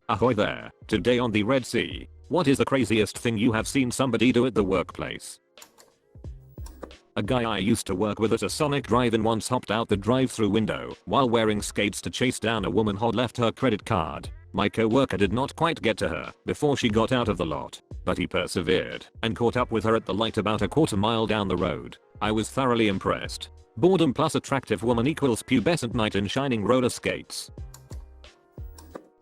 Ahoy there. Today on the Red Sea, what is the craziest thing you have seen somebody do at the workplace? A guy I used to work with at a Sonic drive-in once hopped out the drive-thru window while wearing skates to chase down a woman who'd left her credit card. My coworker did not quite get to her before she got out of the lot, but he persevered and caught up with her at the light about a quarter mile down the road. I was thoroughly impressed. Boredom plus attractive woman equals pubescent knight in shining roller skates.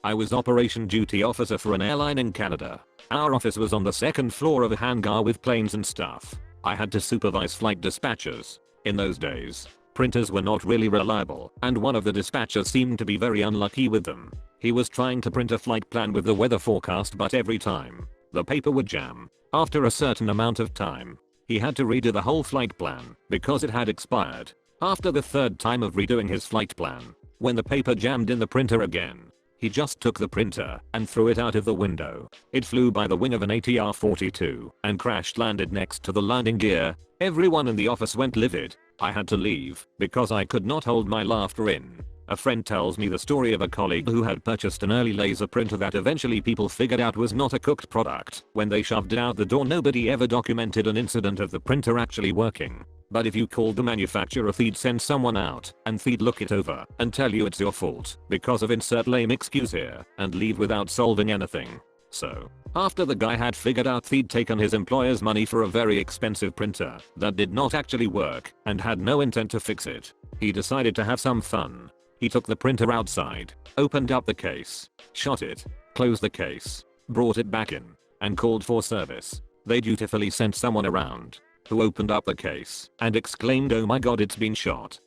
I was operation duty officer for an airline in Canada. Our office was on the second floor of a hangar with planes and stuff. I had to supervise flight dispatchers. In those days, printers were not really reliable, and one of the dispatchers seemed to be very unlucky with them. He was trying to print a flight plan with the weather forecast, but every time, the paper would jam. After a certain amount of time, he had to redo the whole flight plan because it had expired. After the third time of redoing his flight plan, when the paper jammed in the printer again, he just took the printer and threw it out of the window. It flew by the wing of an ATR-42 and crash-landed next to the landing gear. Everyone in the office went livid. I had to leave because I could not hold my laughter in. A friend tells me the story of a colleague who had purchased an early laser printer that eventually people figured out was not a cooked product. When they shoved it out the door, nobody ever documented an incident of the printer actually working. But if you called the manufacturer, they'd send someone out and they'd look it over and tell you it's your fault because of insert lame excuse here and leave without solving anything. So, after the guy had figured out they'd taken his employer's money for a very expensive printer that did not actually work and had no intent to fix it, he decided to have some fun. He took the printer outside, opened up the case, shot it, closed the case, brought it back in, and called for service. They dutifully sent someone around, who opened up the case and exclaimed, "Oh my god, it's been shot."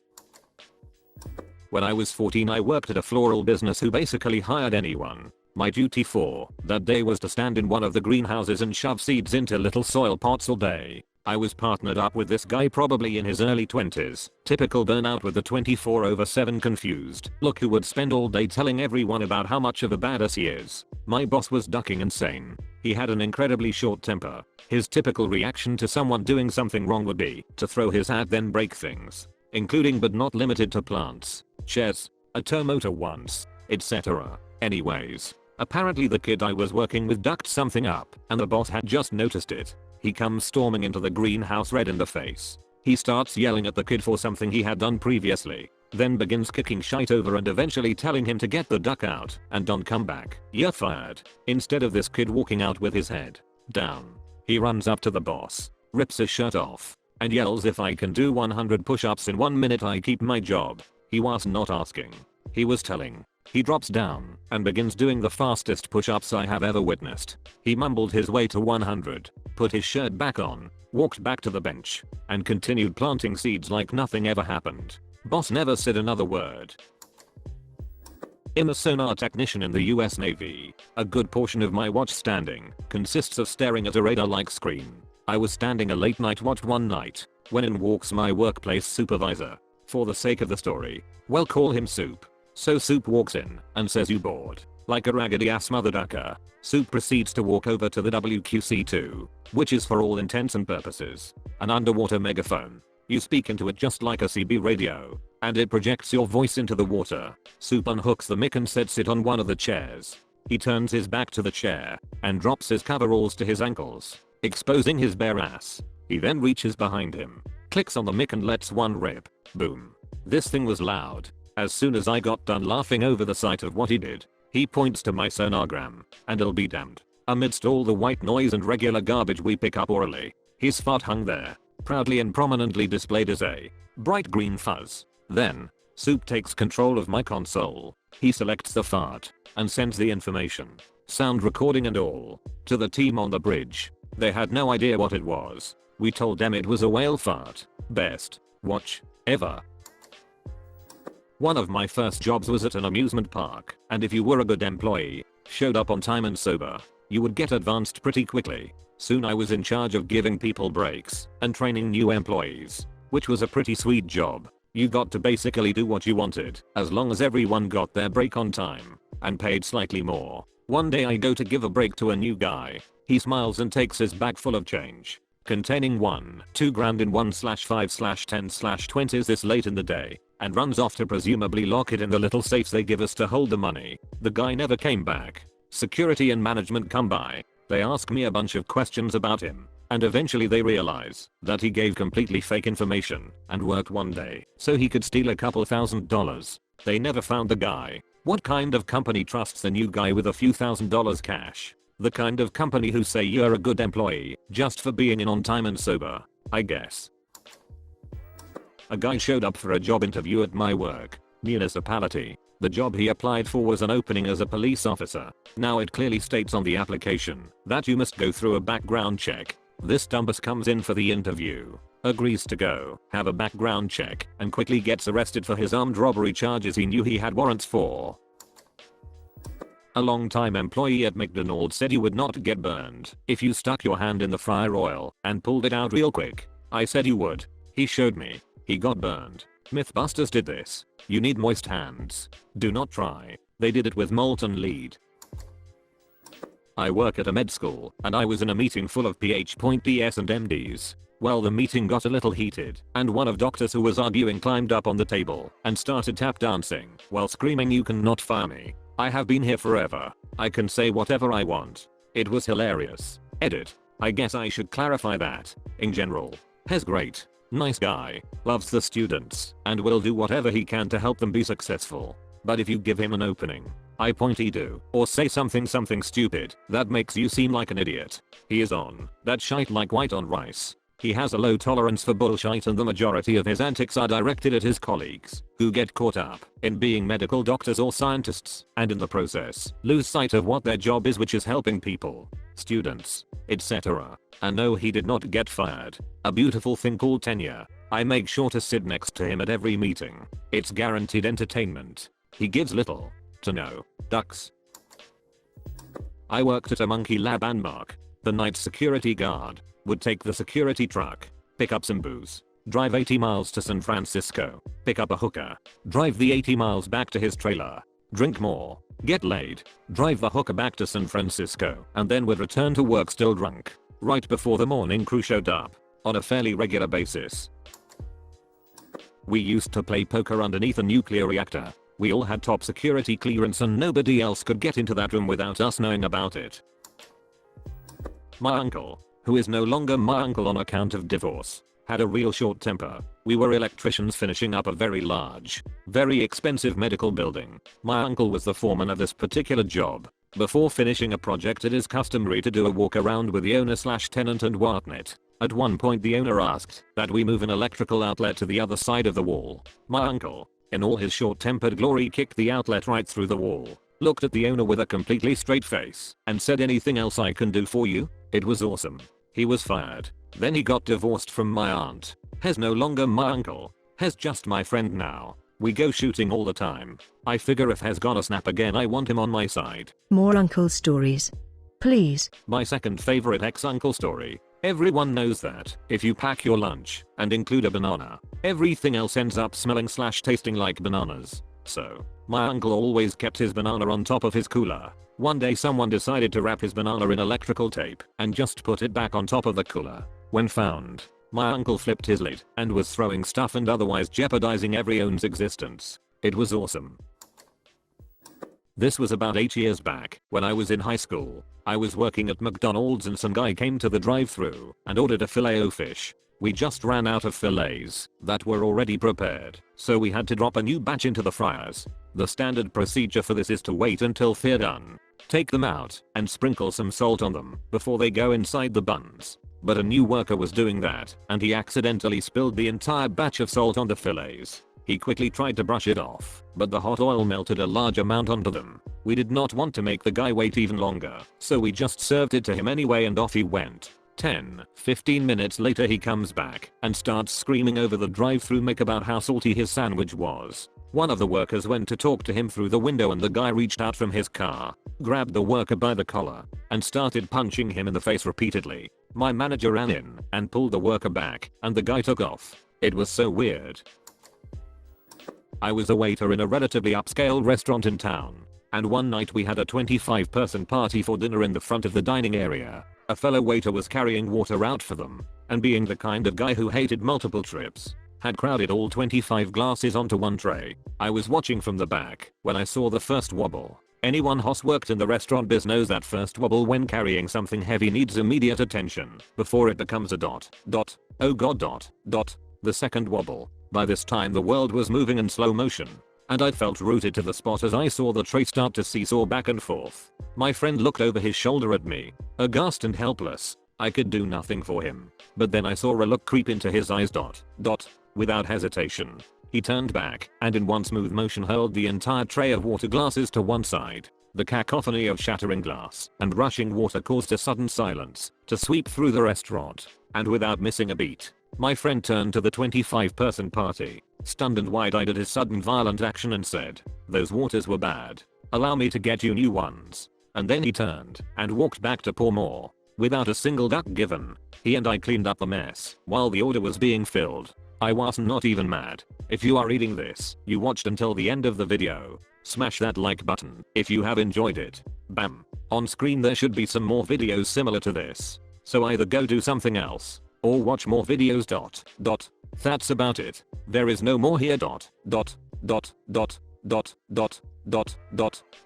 When I was 14, I worked at a floral business who basically hired anyone. My duty for that day was to stand in one of the greenhouses and shove seeds into little soil pots all day. I was partnered up with this guy probably in his early 20s, typical burnout with the 24/7 confused look who would spend all day telling everyone about how much of a badass he is. My boss was ducking insane. He had an incredibly short temper. His typical reaction to someone doing something wrong would be to throw his hat then break things, including but not limited to plants, chairs, a tow motor once, etc. Anyways, apparently the kid I was working with ducked something up and the boss had just noticed it. He comes storming into the greenhouse red in the face. He starts yelling at the kid for something he had done previously, then begins kicking shite over and eventually telling him to get the duck out and don't come back. You're fired. Instead of this kid walking out with his head down, he runs up to the boss, rips his shirt off, and yells, "If I can do 100 push-ups in 1 minute, I keep my job." He was not asking. He was telling. He drops down and begins doing the fastest push-ups I have ever witnessed. He mumbled his way to 100, put his shirt back on, walked back to the bench, and continued planting seeds like nothing ever happened. Boss never said another word. I'm a sonar technician in the US Navy. A good portion of my watch standing consists of staring at a radar-like screen. I was standing a late night watch one night when in walks my workplace supervisor. For the sake of the story, we'll call him Soup. So Soup walks in and says, "You bored?" Like a raggedy ass mother ducker. Soup proceeds to walk over to the WQC2, which is for all intents and purposes an underwater megaphone. You speak into it just like a CB radio, and it projects your voice into the water. Soup unhooks the mic and sets it on one of the chairs. He turns his back to the chair and drops his coveralls to his ankles, exposing his bare ass. He then reaches behind him, clicks on the mic and lets one rip. Boom. This thing was loud. As soon as I got done laughing over the sight of what he did, he points to my sonogram, and I'll be damned. Amidst all the white noise and regular garbage we pick up orally, his fart hung there, proudly and prominently displayed as a bright green fuzz. Then, Soup takes control of my console. He selects the fart and sends the information, sound recording and all, to the team on the bridge. They had no idea what it was. We told them it was a whale fart. Best watch ever. One of my first jobs was at an amusement park, and if you were a good employee, showed up on time and sober, you would get advanced pretty quickly. Soon I was in charge of giving people breaks and training new employees, which was a pretty sweet job. You got to basically do what you wanted, as long as everyone got their break on time and paid slightly more. One day I go to give a break to a new guy. He smiles and takes his bag full of change, containing 2 grand in 1/5/10/20s this late in the day, and runs off to presumably lock it in the little safes they give us to hold the money. The guy never came back. Security and management come by. They ask me a bunch of questions about him. And eventually they realize that he gave completely fake information and worked one day so he could steal a couple $1,000s. They never found the guy. What kind of company trusts the new guy with a few $1,000s cash? The kind of company who say you're a good employee just for being in on time and sober, I guess. A guy showed up for a job interview at my work municipality. The job he applied for was an opening as a police officer. Now it clearly states on the application that you must go through a background check. This dumbass comes in for the interview, agrees to go have a background check, and quickly gets arrested for his armed robbery charges he knew he had warrants for. A long-time employee at McDonald's said you would not get burned if you stuck your hand in the fryer oil and pulled it out real quick. I said you would. He showed me. He got burned. Mythbusters did this. You need moist hands. Do not try. They did it with molten lead. I work at a med school and I was in a meeting full of PhDs and MDs. Well, the meeting got a little heated and one of doctors who was arguing climbed up on the table and started tap dancing while screaming, "You cannot fire me. I have been here forever. I can say whatever I want." It was hilarious. Edit. I guess I should clarify that, in general, he's great. Nice guy, loves the students, and will do whatever he can to help them be successful. But if you give him an opening, I point do, or say something stupid that makes you seem like an idiot, he is on that shite like white on rice. He has a low tolerance for bullshit and the majority of his antics are directed at his colleagues, who get caught up in being medical doctors or scientists, and in the process, lose sight of what their job is, which is helping people, students, etc. And no, he did not get fired. A beautiful thing called tenure. I make sure to sit next to him at every meeting. It's guaranteed entertainment. He gives little to no ducks. I worked at a monkey lab and Mark, the night security guard, would take the security truck, pick up some booze, drive 80 miles to San Francisco, pick up a hooker, drive the 80 miles back to his trailer, drink more, get laid, drive the hooker back to San Francisco, and then would return to work still drunk, right before the morning crew showed up, on a fairly regular basis. We used to play poker underneath a nuclear reactor. We all had top security clearance and nobody else could get into that room without us knowing about it. My uncle, who is no longer my uncle on account of divorce, had a real short temper. We were electricians finishing up a very large, very expensive medical building. My uncle was the foreman of this particular job. Before finishing a project, it is customary to do a walk around with the owner/tenant and whatnot. At one point the owner asked that we move an electrical outlet to the other side of the wall. My uncle, in all his short-tempered glory, kicked the outlet right through the wall, looked at the owner with a completely straight face, and said, "Anything else I can do for you?" It was awesome. He was fired. Then he got divorced from my aunt. He's no longer my uncle. He's just my friend now. We go shooting all the time. I figure if he's gonna snap again, I want him on my side. More uncle stories, please. My second favorite ex-uncle story. Everyone knows that if you pack your lunch and include a banana, everything else ends up smelling/tasting like bananas. So, my uncle always kept his banana on top of his cooler. One day someone decided to wrap his banana in electrical tape and just put it back on top of the cooler. When found, my uncle flipped his lid and was throwing stuff and otherwise jeopardizing everyone's existence. It was awesome. This was about 8 years back when I was in high school. I was working at McDonald's and some guy came to the drive-thru and ordered a filet-o-fish. We just ran out of fillets that were already prepared, so we had to drop a new batch into the fryers. The standard procedure for this is to wait until they're done, take them out, and sprinkle some salt on them before they go inside the buns. But a new worker was doing that, and he accidentally spilled the entire batch of salt on the fillets. He quickly tried to brush it off, but the hot oil melted a large amount onto them. We did not want to make the guy wait even longer, so we just served it to him anyway and off he went. 10-15 minutes later he comes back and starts screaming over the drive-thru mic about how salty his sandwich was. One of the workers went to talk to him through the window and the guy reached out from his car, grabbed the worker by the collar, and started punching him in the face repeatedly. My manager ran in and pulled the worker back, and the guy took off. It was so weird. I was a waiter in a relatively upscale restaurant in town, and one night we had a 25-person party for dinner in the front of the dining area. A fellow waiter was carrying water out for them, and being the kind of guy who hated multiple trips, had crowded all 25 glasses onto one tray. I was watching from the back when I saw the first wobble. Anyone who's worked in the restaurant biz knows that first wobble when carrying something heavy needs immediate attention before it becomes a oh god the second wobble. By this time the world was moving in slow motion, and I felt rooted to the spot as I saw the tray start to seesaw back and forth. My friend looked over his shoulder at me, aghast and helpless. I could do nothing for him, but then I saw a look creep into his eyes. Without hesitation, he turned back and in one smooth motion hurled the entire tray of water glasses to one side. The cacophony of shattering glass and rushing water caused a sudden silence to sweep through the restaurant, and without missing a beat, my friend turned to the 25-person party, stunned and wide-eyed at his sudden violent action, and said, "Those waters were bad. Allow me to get you new ones." And then he turned and walked back to pour more. Without a single duck given, he and I cleaned up the mess while the order was being filled. I was not even mad. If you are reading this, you watched until the end of the video. Smash that like button if you have enjoyed it. Bam. On screen there should be some more videos similar to this, so either go do something else or watch more videos. That's about it. There is no more here.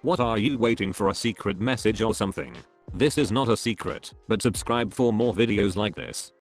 What are you waiting for, a secret message or something? This is not a secret, but subscribe for more videos like this.